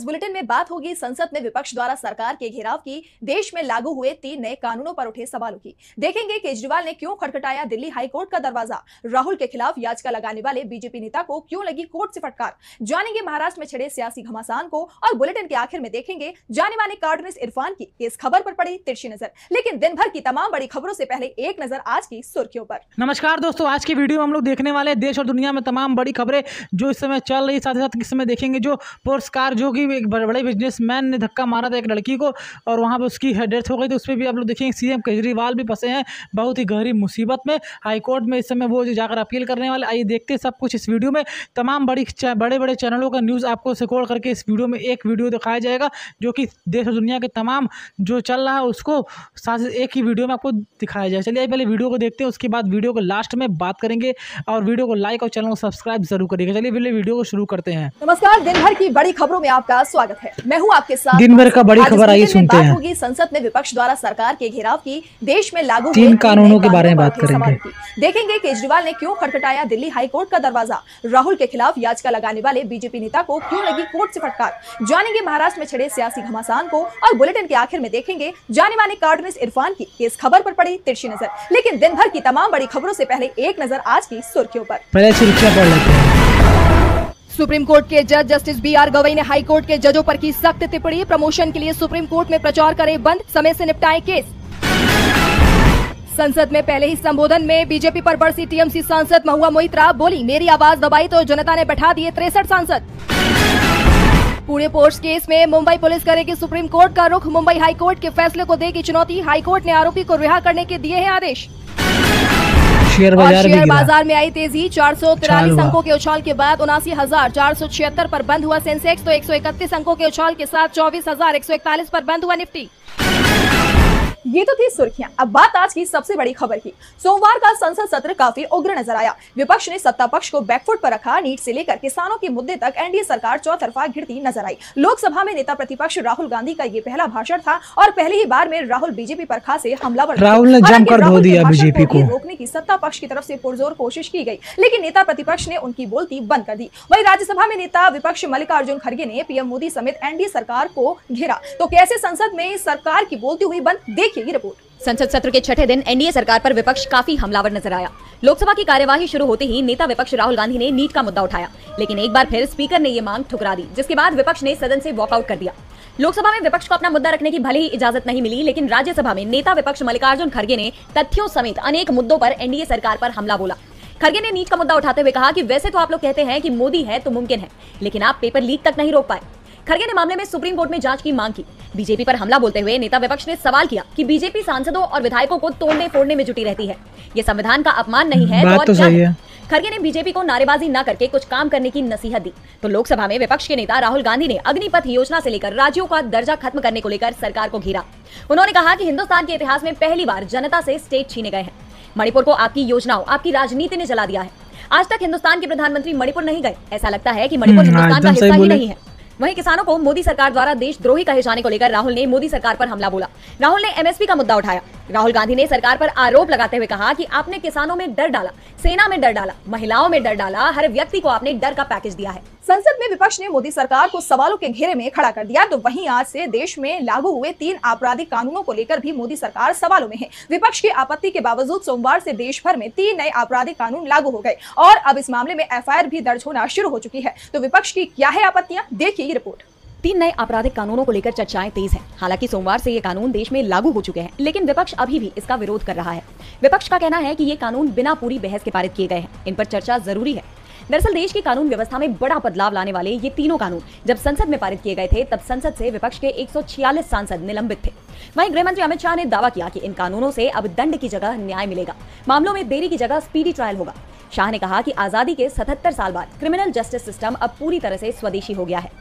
इस बुलेटिन में बात होगी संसद में विपक्ष द्वारा सरकार के घेराव की, देश में लागू हुए 3 नए कानूनों पर उठे सवालों की। देखेंगे केजरीवाल ने क्यों खटखटाया दिल्ली हाईकोर्ट का दरवाजा, राहुल के खिलाफ याचिका लगाने वाले बीजेपी नेता को क्यों लगी कोर्ट से फटकार, जानेंगे महाराष्ट्र में छिड़े सियासी घमासान को, और बुलेटिन के आखिर में देखेंगे जाने माने कार्टूनिस्ट इरफान की इस खबर पर पड़ी तिरछी नजर। लेकिन दिन भर की तमाम बड़ी खबरों से पहले एक नजर आज की सुर्खियों पर। नमस्कार दोस्तों, आज की वीडियो में हम लोग देखने वाले देश और दुनिया में तमाम बड़ी खबरें जो इस समय चल रही, साथ ही साथ इस समय देखेंगे जो पुरस्कार जो कि एक बड़े बिजनेसमैन ने धक्का मारा था एक लड़की को और वहां पे उसकी डेथ हो गई थी, उस पर भी आप लोग देखेंगे। सीएम केजरीवाल भी फंसे हैं बहुत ही गहरी मुसीबत में, हाईकोर्ट में इस समय वो जाकर अपील करने वाले। आइए देखते हैं सब कुछ इस वीडियो में। तमाम बड़े बड़े चैनलों का न्यूज़ आपको सिकोड़ करके इस वीडियो में एक वीडियो दिखाया जाएगा जो कि देश और दुनिया के तमाम जो चल रहा है उसको साथ एक ही वीडियो में आपको दिखाया जाएगा। चलिए पहले वीडियो को देखते हैं, उसके बाद वीडियो को लास्ट में बात करेंगे और वीडियो को लाइक और चैनल को सब्सक्राइब जरूर करिएगा। चलिए पहले वीडियो को शुरू करते हैं। नमस्कार, दिन भर की बड़ी खबरों में आपका स्वागत है। मैं हूं आपके साथ। दिन भर का बड़ी खबर आइए सुनते हैं। होगी संसद में विपक्ष द्वारा सरकार के घेराव की, देश में लागू 3 कानूनों के बारे में बात करेंगे। देखेंगे केजरीवाल ने क्यों खटखटाया दिल्ली हाईकोर्ट का दरवाजा, राहुल के खिलाफ याचिका लगाने वाले बीजेपी नेता को क्यों लगी कोर्ट से फटकार, जानेंगे महाराष्ट्र में छिड़े सियासी घमासान को, और बुलेटिन के आखिर में देखेंगे जाने माने कार्टूनिस्ट इरफान की इस खबर पर पड़ी तिरछी नजर। लेकिन दिन भर की तमाम बड़ी खबरों से पहले एक नजर आज की सुर्खियों पर। पहले सुर्खियां पढ़ लेते हैं। सुप्रीम कोर्ट के जज जस्टिस BR गवई ने हाई कोर्ट के जजों पर की सख्त टिप्पणी, प्रमोशन के लिए सुप्रीम कोर्ट में प्रचार करें बंद, समय से निपटाएं केस। संसद में पहले ही संबोधन में बीजेपी पर बरसी टीएमसी सांसद महुआ मोइत्रा, बोली मेरी आवाज दबाई तो जनता ने बैठा दिए 63 सांसद। पुणे पोर्ट्स केस में मुंबई पुलिस करेगी सुप्रीम कोर्ट का रुख, मुंबई हाई कोर्ट के फैसले को देगी चुनौती, हाई कोर्ट ने आरोपी को रिहा करने के दिए हैं आदेश। शेयर बाजार में आई तेजी, 443 अंकों के उछाल के बाद 79,476 पर बंद हुआ सेंसेक्स, तो 131 अंकों के उछाल के साथ 24,141 पर बंद हुआ निफ्टी। ये तो थी सुर्खियां। अब बात आज की सबसे बड़ी खबर की। सोमवार का संसद सत्र काफी उग्र नजर आया। विपक्ष ने सत्ता पक्ष को बैकफुट पर रखा, नीट से लेकर किसानों के मुद्दे तक एनडीए सरकार चौतरफा घिरती नजर आई। लोकसभा में नेता प्रतिपक्ष राहुल गांधी का ये पहला भाषण था और पहली ही बार में राहुल बीजेपी पर खासे हमलावर। राहुल ने जमकर धो दिया बीजेपी को। रोकने की सत्ता पक्ष की तरफ से पुरजोर कोशिश की गई, लेकिन नेता प्रतिपक्ष ने उनकी बोलती बंद कर दी। वहीं राज्यसभा में नेता विपक्ष मल्लिकार्जुन खड़गे ने पीएम मोदी समेत एनडीए सरकार को घेरा, तो कैसे संसद में सरकार की बोलती हुई बंद, देखिए ये रिपोर्ट। संसद सत्र के छठे दिन एनडीए सरकार पर विपक्ष काफी हमलावर नजर आया। लोकसभा की कार्यवाही शुरू होते ही नेता विपक्ष राहुल गांधी ने नीट का मुद्दा उठाया, लेकिन एक बार फिर स्पीकर ने ये मांग ठुकरा दी, जिसके बाद विपक्ष ने सदन से वॉकआउट कर दिया। लोकसभा में विपक्ष को अपना मुद्दा रखने की भले ही इजाजत नहीं मिली, लेकिन राज्यसभा में नेता विपक्ष मल्लिकार्जुन खड़गे ने तथ्यों समेत अनेक मुद्दों पर एनडीए सरकार पर हमला बोला। खड़गे ने नीट का मुद्दा उठाते हुए कहा कि वैसे तो आप लोग कहते हैं कि मोदी है तो मुमकिन है, लेकिन आप पेपर लीक तक नहीं रोक पाए। खड़गे ने मामले में सुप्रीम कोर्ट में जांच की मांग की। बीजेपी पर हमला बोलते हुए नेता विपक्ष ने सवाल किया कि बीजेपी सांसदों और विधायकों को तोड़ने फोड़ने में जुटी रहती है, ये संविधान का अपमान नहीं है तो और क्या है? खड़गे ने बीजेपी को नारेबाजी न करके कुछ काम करने की नसीहत दी। तो लोकसभा में विपक्ष के नेता राहुल गांधी ने अग्निपथ योजना से लेकर राज्यों का दर्जा खत्म करने को लेकर सरकार को घेरा। उन्होंने कहा कि हिंदुस्तान के इतिहास में पहली बार जनता से स्टेट छीने गए हैं। मणिपुर को आपकी योजनाओं, आपकी राजनीति ने जला दिया है। आज तक हिंदुस्तान के प्रधानमंत्री मणिपुर नहीं गए, ऐसा लगता है कि मणिपुर हिंदुस्तान का हिस्सा ही नहीं है। वहीं किसानों को मोदी सरकार द्वारा देशद्रोही कहे जाने को लेकर राहुल ने मोदी सरकार पर हमला बोला। राहुल ने एमएसपी का मुद्दा उठाया। राहुल गांधी ने सरकार पर आरोप लगाते हुए कहा कि आपने किसानों में डर डाला, सेना में डर डाला, महिलाओं में डर डाला, हर व्यक्ति को आपने डर का पैकेज दिया है। संसद में विपक्ष ने मोदी सरकार को सवालों के घेरे में खड़ा कर दिया, तो वहीं आज से देश में लागू हुए 3 आपराधिक कानूनों को लेकर भी मोदी सरकार सवालों में है। विपक्ष की आपत्ति के बावजूद सोमवार से देश भर में 3 नए आपराधिक कानून लागू हो गए और अब इस मामले में एफआईआर भी दर्ज होना शुरू हो चुकी है। तो विपक्ष की क्या है आपत्तियां, देखिए ये रिपोर्ट। 3 नए आपराधिक कानूनों को लेकर चर्चाएं तेज हैं। हालांकि सोमवार से ये कानून देश में लागू हो चुके हैं, लेकिन विपक्ष अभी भी इसका विरोध कर रहा है। विपक्ष का कहना है कि ये कानून बिना पूरी बहस के पारित किए गए हैं, इन पर चर्चा जरूरी है। दरअसल देश की कानून व्यवस्था में बड़ा बदलाव लाने वाले ये तीनों कानून जब संसद में पारित किए गए थे, तब संसद से विपक्ष के 146 सांसद निलंबित थे। वहीं गृह मंत्री अमित शाह ने दावा किया कि इन कानूनों से अब दंड की जगह न्याय मिलेगा, मामलों में देरी की जगह स्पीडी ट्रायल होगा। शाह ने कहा कि आजादी के 77 साल बाद क्रिमिनल जस्टिस सिस्टम अब पूरी तरह से स्वदेशी हो गया है।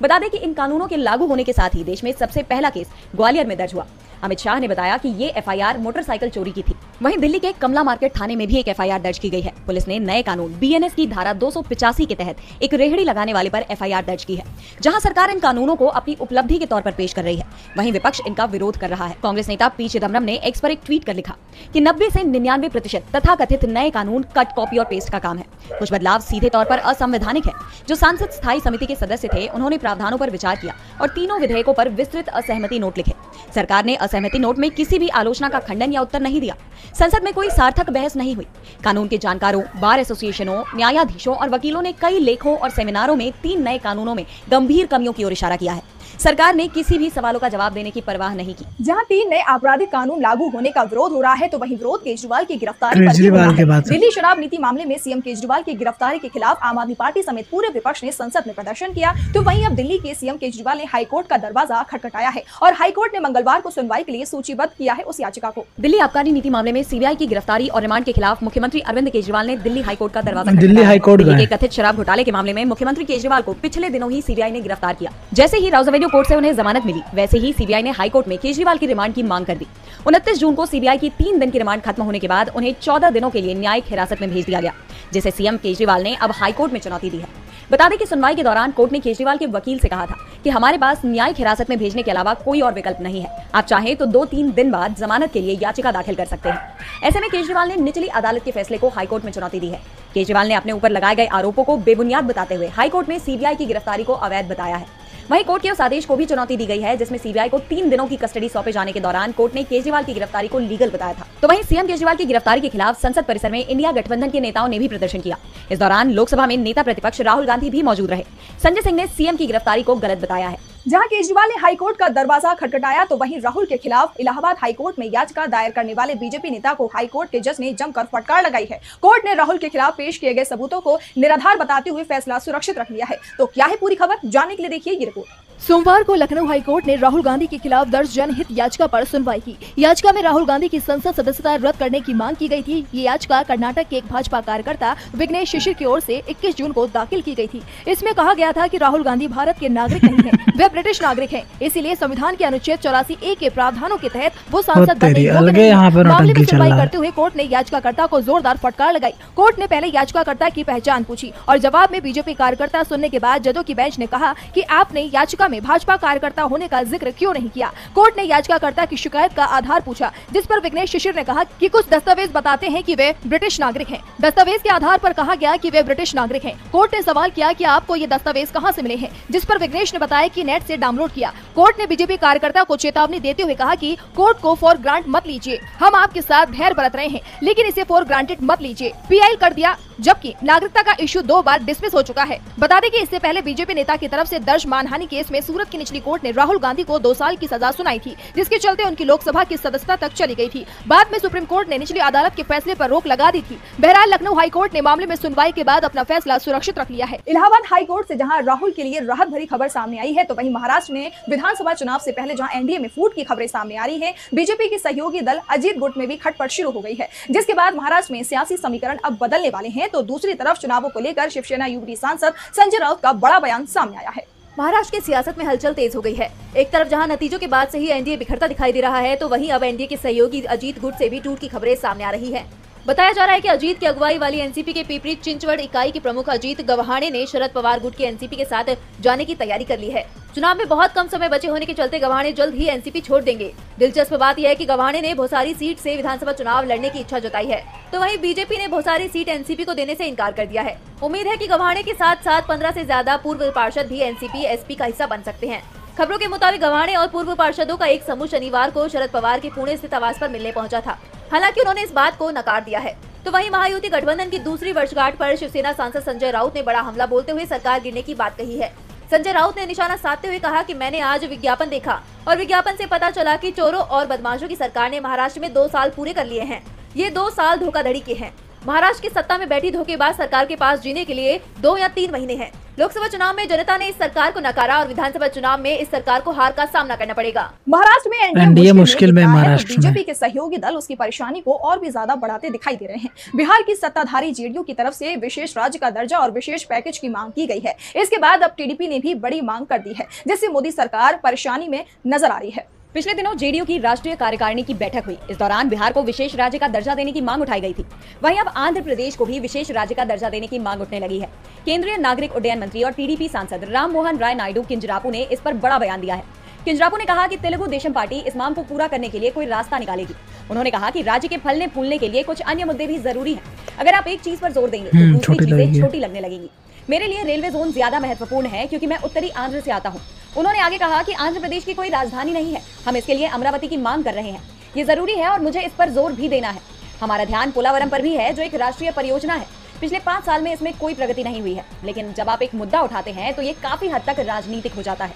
बता दें कि इन कानूनों के लागू होने के साथ ही देश में सबसे पहला केस ग्वालियर में दर्ज हुआ। अमित शाह ने बताया कि ये FIR मोटरसाइकिल चोरी की थी। वहीं दिल्ली के कमला मार्केट थाने में भी एक FIR दर्ज की गई है। पुलिस ने नए कानून BNS की धारा 285 के तहत एक रेहड़ी लगाने वाले पर FIR दर्ज की है, जहां सरकार इन कानूनों को अपनी उपलब्धि के तौर पर पेश कर रही है। वहीं विपक्ष इनका विरोध कर रहा है। कांग्रेस नेता P चिदम्बरम ने एक्स पर एक ट्वीट कर लिखा कि 90 से 99% तथाकथित नए कानून कट, कॉपी और पेस्ट का काम है। कुछ बदलाव सीधे तौर पर असंवैधानिक है। जो सांसद स्थायी समिति के सदस्य थे, उन्होंने प्रावधानों पर विचार किया और तीनों विधेयकों पर विस्तृत असहमति नोट लिखे। सरकार ने असहमति नोट में किसी भी आलोचना का खंडन या उत्तर नहीं दिया। संसद में कोई सार्थक बहस नहीं हुई। कानून के जानकारों, बार एसोसिएशनों, न्यायाधीशों और वकीलों ने कई लेखों और सेमिनारों में 3 नए कानूनों में गंभीर कमियों की ओर इशारा किया है। सरकार ने किसी भी सवालों का जवाब देने की परवाह नहीं की। जहां 3 नए आपराधिक कानून लागू होने का विरोध हो रहा है, तो वहीं विरोध केजरीवाल की गिरफ्तारी पर भी हो रहा है। दिल्ली शराब नीति मामले में सीएम केजरीवाल की गिरफ्तारी के खिलाफ आम आदमी पार्टी समेत पूरे विपक्ष ने संसद में प्रदर्शन किया। तो वहीं अब दिल्ली के सीएम केजरीवाल ने हाईकोर्ट का दरवाजा खटखटाया है और हाईकोर्ट ने मंगलवार को सुनवाई के लिए सूचीबद्ध किया है उस याचिका को। दिल्ली आबकारी नीति मामले में CBI की गिरफ्तारी और रिमांड के खिलाफ मुख्यमंत्री अरविंद केजरीवाल ने दिल्ली हाईकोर्ट का दरवाजा दिल्ली के कथित शराब घोटाले के मामले में मुख्यमंत्री केजरीवाल को पिछले दिनों ही CBI ने गिरफ्तार किया। जैसे ही राउज एवेन्यू कोर्ट से उन्हें जमानत मिली, वैसे ही CBI ने हाईकोर्ट में केजरीवाल की रिमांड की मांग कर दी। 29 जून को CBI की 3 दिन की रिमांड खत्म होने के बाद उन्हें 14 दिनों के लिए न्यायिक हिरासत में भेज दिया गया, जिसे सीएम केजरीवाल ने अब हाईकोर्ट में चुनौती दी है। बता दें कि सुनवाई के दौरान कोर्ट ने केजरीवाल के वकील से कहा था कि हमारे पास न्यायिक हिरासत में भेजने के अलावा कोई और विकल्प नहीं है। आप चाहें तो 2-3 दिन बाद जमानत के लिए याचिका दाखिल कर सकते हैं। ऐसे में केजरीवाल ने निचली अदालत के फैसले को हाईकोर्ट में चुनौती दी है। केजरीवाल ने अपने ऊपर लगाए गए आरोपों को बेबुनियाद बताते हुए हाईकोर्ट में CBI की गिरफ्तारी को अवैध बताया है। वहीं कोर्ट के उस आदेश को भी चुनौती दी गई है, जिसमें CBI को 3 दिनों की कस्टडी सौंपे जाने के दौरान कोर्ट ने केजरीवाल की गिरफ्तारी को लीगल बताया था। तो वहीं सीएम केजरीवाल की गिरफ्तारी के खिलाफ संसद परिसर में इंडिया गठबंधन के नेताओं ने भी प्रदर्शन किया। इस दौरान लोकसभा में नेता प्रतिपक्ष राहुल गांधी भी मौजूद रहे। संजय सिंह ने सीएम की गिरफ्तारी को गलत बताया है। जहां केजरीवाल ने हाईकोर्ट का दरवाजा खटखटाया, तो वहीं राहुल के खिलाफ इलाहाबाद हाईकोर्ट में याचिका दायर करने वाले बीजेपी नेता को हाईकोर्ट के जज ने जमकर फटकार लगाई है। कोर्ट ने राहुल के खिलाफ पेश किए गए सबूतों को निराधार बताते हुए फैसला सुरक्षित रख लिया है। तो क्या है पूरी खबर, जानने के लिए देखिए ये रिपोर्ट। सोमवार को लखनऊ हाईकोर्ट ने राहुल गांधी के खिलाफ दर्ज जनहित याचिका पर सुनवाई की। याचिका में राहुल गांधी की संसद सदस्यता रद्द करने की मांग की गई थी। ये याचिका कर्नाटक के एक भाजपा कार्यकर्ता विघ्नेश शिशिर की ओर से 21 जून को दाखिल की गई थी। इसमें कहा गया था कि राहुल गांधी भारत के नागरिक नहीं हैं, वे ब्रिटिश नागरिक हैं। इसीलिए संविधान के अनुच्छेद 84A के प्रावधानों के तहत वो सांसद बनने योग्य नहीं। मामले में सुनवाई करते हुए कोर्ट ने याचिकाकर्ता को जोरदार फटकार लगाई। कोर्ट ने पहले याचिकाकर्ता की पहचान पूछी और जवाब में बीजेपी कार्यकर्ता सुनने के बाद जजों की बेंच ने कहा कि आपने याचिका में भाजपा कार्यकर्ता होने का जिक्र क्यों नहीं किया। कोर्ट ने याचिकाकर्ता की शिकायत का आधार पूछा, जिस पर विघ्नेश शिशिर ने कहा कि कुछ दस्तावेज बताते हैं कि वे ब्रिटिश नागरिक हैं। दस्तावेज के आधार पर कहा गया कि वे ब्रिटिश नागरिक हैं। कोर्ट ने सवाल किया कि आपको ये दस्तावेज कहां से मिले हैं, जिस पर विघ्नेश ने बताया कि नेट से डाउनलोड किया। कोर्ट ने बीजेपी कार्यकर्ता को चेतावनी देते हुए कहा कि कोर्ट को फॉर ग्रांट मत लीजिए, हम आपके साथ धैर्य बरत रहे हैं, लेकिन इसे फॉर ग्रांटेड मत लीजिए। PIL कर दिया, जबकि नागरिकता का इश्यू 2 बार डिसमिस हो चुका है। बता दें कि इससे पहले बीजेपी नेता की तरफ से दर्ज मानहानि केस में सूरत की निचली कोर्ट ने राहुल गांधी को 2 साल की सजा सुनाई थी, जिसके चलते उनकी लोकसभा की सदस्यता तक चली गई थी। बाद में सुप्रीम कोर्ट ने निचली अदालत के फैसले पर रोक लगा दी थी। बहरहाल लखनऊ हाईकोर्ट ने मामले में सुनवाई के बाद अपना फैसला सुरक्षित रख लिया है। इलाहाबाद हाईकोर्ट से जहां राहुल के लिए राहत भरी खबर सामने आई है, तो वहीं महाराष्ट्र में विधानसभा चुनाव से पहले जहां एनडीए में फूट की खबरें सामने आ रही है, बीजेपी के सहयोगी दल अजीत गुट में भी खटपट शुरू हो गई है, जिसके बाद महाराष्ट्र में सियासी समीकरण अब बदलने वाले हैं। तो दूसरी तरफ चुनावों को लेकर शिवसेना यूपी सांसद संजय राउत का बड़ा बयान सामने आया है। महाराष्ट्र की सियासत में हलचल तेज हो गई है। एक तरफ जहां नतीजों के बाद से ही एनडीए बिखरता दिखाई दे रहा है, तो वहीं अब एनडीए के सहयोगी अजीत गुट से भी टूट की खबरें सामने आ रही है। बताया जा रहा है कि अजीत की अगुवाई वाली एनसीपी के पिपरी चिंचवड़ इकाई के प्रमुख अजीत गव्हाणे ने शरद पवार गुट के एनसीपी के साथ जाने की तैयारी कर ली है। चुनाव में बहुत कम समय बचे होने के चलते गव्हाणे जल्द ही एनसीपी छोड़ देंगे। दिलचस्प बात यह है कि गव्हाणे ने भोसारी सीट से विधानसभा चुनाव लड़ने की इच्छा जताई है, तो वहीं बीजेपी ने भोसारी सीट एनसीपी को देने से इनकार कर दिया है। उम्मीद है कि गव्हाणे के साथ साथ 15 से ज्यादा पूर्व पार्षद भी एनसीपी एसपी का हिस्सा बन सकते हैं। खबरों के मुताबिक गव्हाणे और पूर्व पार्षदों का एक समूह शनिवार को शरद पवार के पुणे स्थित आवास पर मिलने पहुंचा था। हालांकि उन्होंने इस बात को नकार दिया है। तो वहीं महायुति गठबंधन की दूसरी वर्षगांठ पर शिवसेना सांसद संजय राउत ने बड़ा हमला बोलते हुए सरकार गिरने की बात कही है। संजय राउत ने निशाना साधते हुए कहा कि मैंने आज विज्ञापन देखा और विज्ञापन से पता चला कि चोरों और बदमाशों की सरकार ने महाराष्ट्र में 2 साल पूरे कर लिए हैं। ये 2 साल धोखाधड़ी के हैं। महाराष्ट्र की सत्ता में बैठी धोखेबाज सरकार के पास जीने के लिए 2 या 3 महीने हैं। लोकसभा चुनाव में जनता ने इस सरकार को नकारा और विधानसभा चुनाव में इस सरकार को हार का सामना करना पड़ेगा। महाराष्ट्र में एनडीए मुश्किल में महाराष्ट्र बीजेपी के सहयोगी दल उसकी परेशानी को और भी ज्यादा बढ़ाते दिखाई दे रहे हैं। बिहार की सत्ताधारी जेडीयू की तरफ से विशेष राज्य का दर्जा और विशेष पैकेज की मांग की गई है। इसके बाद अब टीडीपी ने भी बड़ी मांग कर दी है, जिससे मोदी सरकार परेशानी में नजर आ रही है। पिछले दिनों जेडीयू की राष्ट्रीय कार्यकारिणी की बैठक हुई। इस दौरान बिहार को विशेष राज्य का दर्जा देने की मांग उठाई गई थी। वहीं अब आंध्र प्रदेश को भी विशेष राज्य का दर्जा देने की मांग उठने लगी है। केंद्रीय नागरिक उड्डयन मंत्री और टीडीपी सांसद राम मोहन राय नायडू किंजरापू ने इस पर बड़ा बयान दिया है। किंजरापू ने कहा कि तेलुगु देशम पार्टी इस मांग को पूरा करने के लिए कोई रास्ता निकालेगी। उन्होंने कहा कि राज्य के फलने फूलने के लिए कुछ अन्य मुद्दे भी जरूरी हैं। अगर आप एक चीज पर जोर देंगे तो दूसरी चीजें छोटी लगने लगेंगी। मेरे लिए रेलवे जोन ज्यादा महत्वपूर्ण है क्योंकि मैं उत्तरी आंध्र से आता हूँ। उन्होंने आगे कहा कि आंध्र प्रदेश की कोई राजधानी नहीं है, हम इसके लिए अमरावती की मांग कर रहे हैं। ये जरूरी है और मुझे इस पर जोर भी देना है। हमारा ध्यान पोलावरम पर भी है, जो एक राष्ट्रीय परियोजना है। पिछले 5 साल में इसमें कोई प्रगति नहीं हुई है, लेकिन जब आप एक मुद्दा उठाते हैं तो ये काफी हद तक राजनीतिक हो जाता है।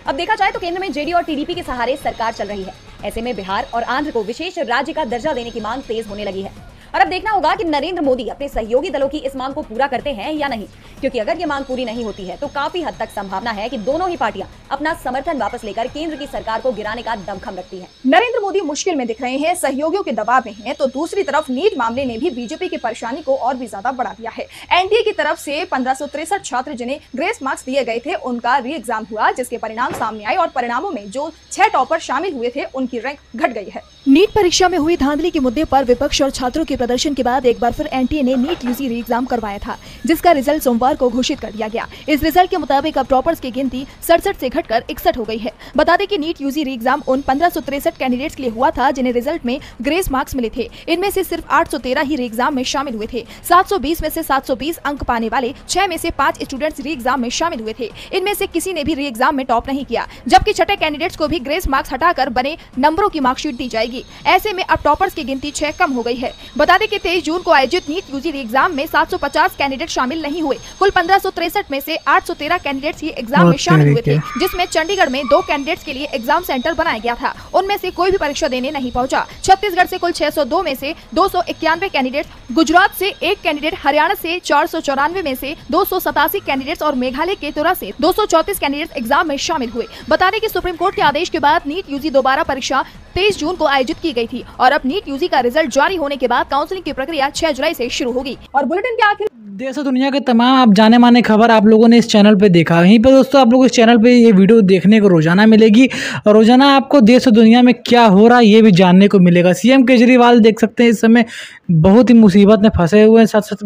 अब देखा जाए तो केंद्र में जेडीयू और टीडीपी के सहारे सरकार चल रही है। ऐसे में बिहार और आंध्र को विशेष राज्य का दर्जा देने की मांग तेज होने लगी है। और अब देखना होगा कि नरेंद्र मोदी अपने सहयोगी दलों की इस मांग को पूरा करते हैं या नहीं, क्योंकि अगर ये मांग पूरी नहीं होती है तो काफी हद तक संभावना है कि दोनों ही पार्टियां अपना समर्थन वापस लेकर केंद्र की सरकार को गिराने का दमखम रखती हैं। नरेंद्र मोदी मुश्किल में दिख रहे हैं, सहयोगियों के दबाव में हैं, तो दूसरी तरफ नीट मामले ने भी बीजेपी की परेशानी को और भी ज्यादा बढ़ा दिया है। एनडीए की तरफ से 1563 छात्र जिन्हें ग्रेस मार्क्स दिए गए थे, उनका री एग्जाम हुआ, जिसके परिणाम सामने आए और परिणामों में जो 6 टॉपर शामिल हुए थे उनकी रैंक घट गई है। नीट परीक्षा में हुई धांधली के मुद्दे पर विपक्ष और छात्रों के प्रदर्शन के बाद एक बार फिर एनटीए ने नीट यूजी री एग्जाम करवाया था, जिसका रिजल्ट सोमवार को घोषित कर दिया गया। इस रिजल्ट के मुताबिक अब टॉपर्स की गिनती 67 से घटकर 61 हो गई है। बता दें कि नीट यूजी री एग्जाम उन 1563 कैंडिडेट्स के लिए हुआ था जिन्हें रिजल्ट में ग्रेस मार्क्स मिले थे। इनमें से सिर्फ 813 ही री एग्जाम में शामिल हुए थे। 720 में से 720 अंक पाने वाले 6 में से 5 स्टूडेंट्स री एग्जाम में शामिल हुए थे। इनमें से किसी ने भी री एग्जाम में टॉप नहीं किया, जबकि छठे कैंडिडेट्स को भी ग्रेस मार्क्स हटाकर बने नंबरों की मार्कशीट दी जाएगी। ऐसे में अब टॉपर्स की गिनती 6 कम हो गई है। बता दें कि 23 जून को आयोजित नीट यूजी री एग्जाम में 750 कैंडिडेट शामिल नहीं हुए। कुल 1563 में से 813 कैंडिडेट्स ही एग्जाम में शामिल हुए थे, जिसमें चंडीगढ़ में 2 कैंडिडेट्स के लिए एग्जाम सेंटर बनाया गया था। उनमें से कोई भी परीक्षा देने नहीं पहुंचा। छत्तीसगढ़ से कुल 602 में से 291 कैंडिडेट, गुजरात से 1 कैंडिडेट, हरियाणा से 494 में से 287 कैंडिडेट्स और मेघालय के तुरा से 234 कैंडिडेट्स एग्जाम में शामिल हुए। बता दें कि सुप्रीम कोर्ट के आदेश के बाद नीट यूजी दोबारा परीक्षा 23 जून को आयोजित की गई थी और अब नीट यूजी का रिजल्ट जारी होने के बाद काउंसलिंग की प्रक्रिया 6 जुलाई से शुरू होगी। और बुलेटिन के आखिर देश और दुनिया के तमाम आप जाने माने खबर आप लोगों ने इस चैनल पे देखा। यहीं पर दोस्तों आप लोग इस चैनल पे ये वीडियो देखने को रोजाना मिलेगी और रोजाना आपको देश और दुनिया में क्या हो रहा है ये भी जानने को मिलेगा। सीएम केजरीवाल देख सकते हैं इस समय बहुत ही मुसीबत में फंसे हुए हैं, साथ साथ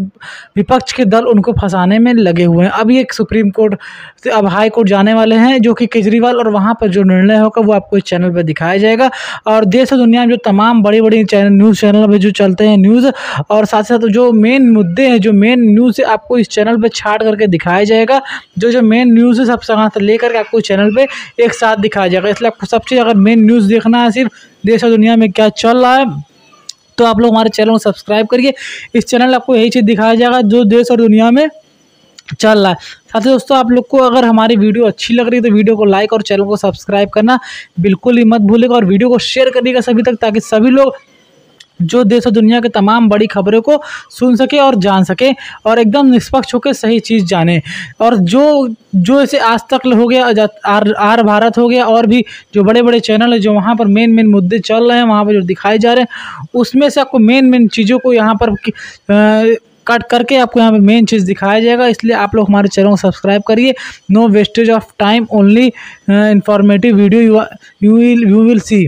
विपक्ष के दल उनको फंसाने में लगे हुए हैं। अब ये सुप्रीम कोर्ट से अब हाई कोर्ट जाने वाले हैं, जो कि केजरीवाल, और वहाँ पर जो निर्णय होगा वो आपको इस चैनल पर दिखाया जाएगा। और देश और दुनिया में जो तमाम बड़ी बड़ी न्यूज़ चैनल पर जो चलते हैं न्यूज़, और साथ साथ जो मेन मुद्दे हैं, जो मेन न्यूज़ आपको इस चैनल पे छाट करके दिखाया जाएगा। जो मेन न्यूज़ है सब से लेकर के आपको इस चैनल पे एक साथ दिखाया जाएगा। इसलिए आपको सब चीज़ अगर मेन न्यूज़ देखना है सिर्फ देश और दुनिया में क्या चल रहा है, तो आप लोग हमारे चैनल को सब्सक्राइब करिए। इस चैनल आपको यही चीज़ दिखाया जाएगा जो देश और दुनिया में चल रहा है। साथ ही दोस्तों आप लोग को अगर हमारी वीडियो अच्छी लग रही है तो वीडियो को लाइक और चैनल को सब्सक्राइब करना बिल्कुल ही मत भूलिएगा, और वीडियो को शेयर करिएगा सभी तक, ताकि सभी लोग जो देश और दुनिया के तमाम बड़ी खबरों को सुन सके और जान सके और एकदम निष्पक्ष होकर सही चीज़ जाने। और जो ऐसे आज तक हो गया, आर भारत हो गया, और भी जो बड़े बड़े चैनल है जो वहाँ पर मेन मुद्दे चल रहे हैं, वहाँ पर जो दिखाए जा रहे हैं, उसमें से आपको मेन चीज़ों को यहाँ पर कट करके आपको यहाँ पे मेन चीज़ दिखाया जाएगा। इसलिए आप लोग हमारे चैनल को सब्सक्राइब करिए। No wastage of time, only informative video you will see.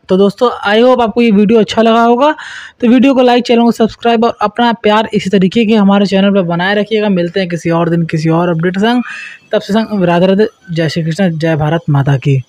तो दोस्तों आई होप आपको ये वीडियो अच्छा लगा होगा, तो वीडियो को लाइक, चैनल को सब्सक्राइब और अपना प्यार इसी तरीके के हमारे चैनल पर बनाए रखिएगा। मिलते हैं किसी और दिन किसी और अपडेट संग, तब से संग राधे राधे, जय श्री कृष्ण, जय भारत माता की।